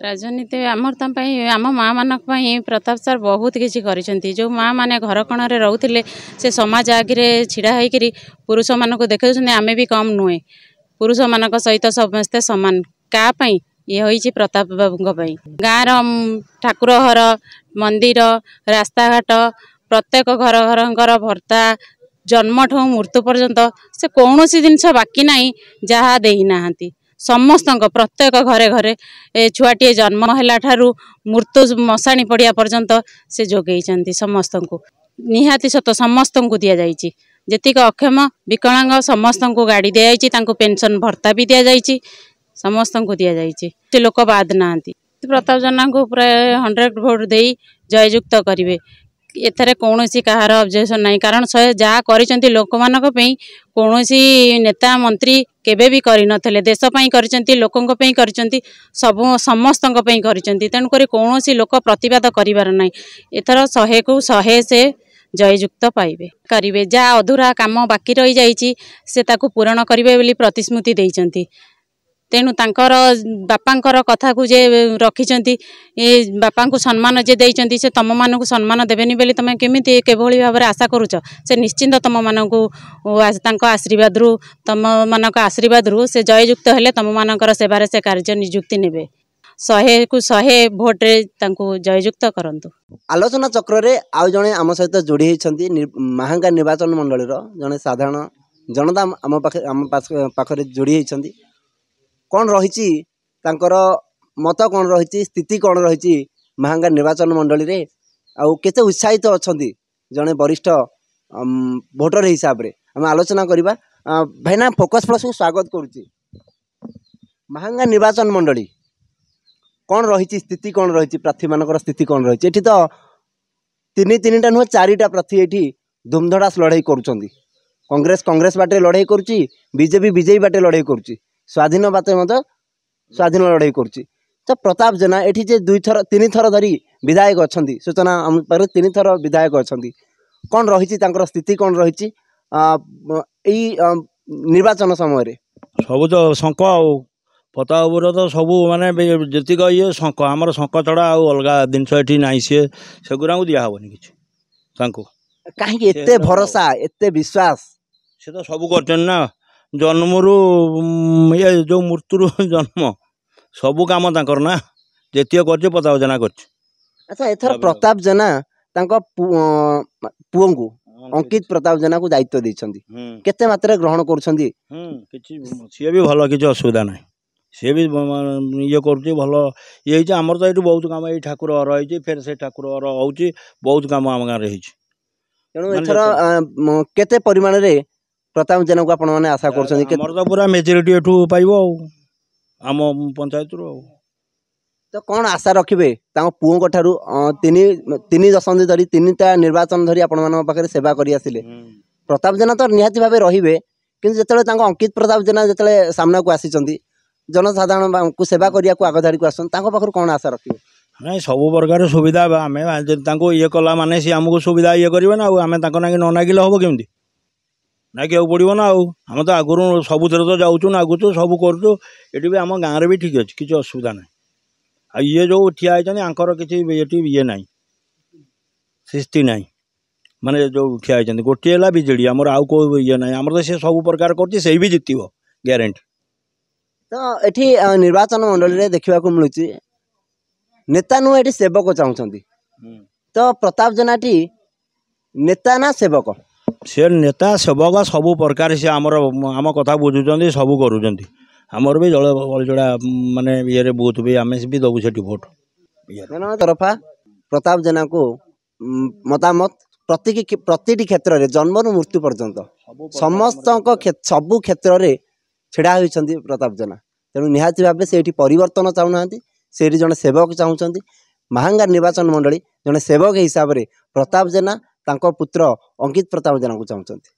राजनीति आमर आम माँ मान प्रताप सार बहुत किसी कर जो माँ मैंने घर कणरे रोते से समाज आगे छिड़ा होकर पुरुष मानक देखा आमे भी कम नुहे पुरुष मान सहित समस्ते सामान क्या ये हो प्रताप बाबू गाँव ठाकुर घर मंदिर रास्ता घाट प्रत्येक घर घर भर्ता जन्म ठू मृत्यु पर्यंत से कौन सी जिनस बाकी नहीं जहाँ देना समस्त प्रत्येक घरे घरे छुआटे जन्म है ठारू मृत्यु मशाणी पड़िया पर्यंत से जोगई समस्त को निहाती सत समस्त को दि जाइए जेतिक अक्षम विकलांग समस्त को गाड़ी दि जाइए पेंशन भत्ता भी दि जाइए समस्त को दि जाइए लोक बाद ना प्रताप जेना को प्राय 100 भोट दे जययुक्त करेंगे एथरे कौन सी कहार ऑब्जेक्शन नहीं कारण जहाँ कर लोक मान कौन नेता मंत्री केबे भी करनथिले देशपाई कर लोकों कर सब समस्त कर तेणुक कौन लोक प्रतिवाद करिवार नहीं एथर 100 को 100 से जययुक्त पाइबे करेंगे जहाँ अधूरा काम बाकी रही जाइए से ताकू पूरण करेंगे बोली प्रतिश्रुति देइचंती तेणु तांकर बापांकर कथा को जे रखिंट बापा को सम्मान जे देइचंती से तुम मान को सम्मान देवेनि बोली तुम केमिति केभली भाव में आशा करुच से निश्चिंत तुम मान को आशीर्वाद रु तुम मान आशीर्वाद रु से जययुक्त हेले तुम मानकर सेवार से कार्य निजुक्ति नेबे 100 को 100 भोट रे तांको जययुक्त करंतु। आलोचना चक्र रे आउ जणे आम सहित जोड़ी होइछंती महांगा निर्वाचन मंडली रो जणे साधारण जनता आम पाखरे जोड़ी होइछंती कौन रही मत कौन रही स्थिति कौन रही महांगा निर्वाचन मंडली रे आउ केते उत्साहित अछंती जणे वरिष्ठ भोटर हिसाब रे हम आलोचना करबा भाईना फोकस प्लस को स्वागत करूची महांगा निर्वाचन मंडली कौन रही स्थिति कौन रही प्रार्थी मानकर स्थिति कौन रही एठी तो तीन नुह 4टा प्रार्थी एठी धूमधड़ास लड़ाई करुचंदी कांग्रेस बाटे लड़ाई करुची बीजेपी बाटे लड़ाई करुची स्वाधीन बाटे स्वाधीन लड़ाई करुची तो प्रताप जेना एठी जे 2 थर धरी विधायक अछंती सूचना हम पर 3 थर विधायक अछंती कौन रही स्थिति कौन रही निर्वाचन समय रे सब तो शंक प्रतापर तो सब माने जीक ये शंक आमर शंक छड़ा अलग जिनस ये ना सी सेगुरा को दिहबनी कि कहीं एते भरोसा एते विश्वास से तो सब करना जन्मरू ये जो मृत्यु जन्म सबू कम तक ना जेतिक कर प्रताप जेना कर। अच्छा एथर प्रताप जेना पुओ को अंकित प्रताप जेना को दायित्व देइछंती केते मात्रा ग्रहण करूछंती सी भी भल किसी असुविधा ना सी भी ये कर भल ये आमर तो ये बहुत कम ये ठाकुर घर है फिर से ठाकुर घर हो बहुत कम आम गाँव में तेणु एथर केते परिमाण रे प्रताप जेना को आपण माने आशा करछंती हमर तो पूरा मेजॉरिटी एठू पाइबो आम पंचायत रो तो कौन आशा रखिबे तांको पुओ को ठारू तीन दशंधि धरी 3टा निर्वाचन धरी आपण मान पाखरे सेवा करि आसिले प्रताप जेना तो निहाती भाबे रहिबे किंतु जेतले तांको अंकित प्रताप जेना जेतले सामना को आसीचंती जनसाधारण को सेवा करिया को आगधारी को आसन तांको पाखर कौन आशा रखिबे नहीं सब प्रकार सुविधा आम ये कला माने सी आमको सुविधा ये करेंगे ना आम नागी न नागिले हम केमती नागिया पड़ो ना आम तो आगुरी सब तो जाऊँ नागुचु सब करुँ ये भी आम गाँव में भी ठीक अच्छे किसी असुविधा ना आ ये जो ठिया आंकर किसी ये ना सृष्टि ना माने जो ठिया गोटे है बीजेडी आमर आउ को ये ना आमर तो सी सब प्रकार कर भी जितब ग्यारंटी। तो ये निर्वाचन मंडली देखा मिलूँ नेता नुह ये सेवक चाहूँगी तो प्रताप जेना नेता ना सेवक से नेता सेवक सब प्रकार से आमर आम कथा बुझुं सब करुँच आमर भी जल जड़ा माने ये बूथ भी आम भी दबू से भोट तरफा प्रताप जेना को मतामत प्रति क्षेत्र में जन्म मृत्यु पर्यंत समस्त सबू क्षेत्र में छिड़ा होती प्रताप जेना तेणु निहाती भाव से परिवर्तन चाहूना से जड़े सेवक चाहूँगी महांगा निर्वाचन मंडली जड़े सेवक हिसाब से प्रताप जेना तांको पुत्र अंकित प्रताप जेना को चाहूँगी।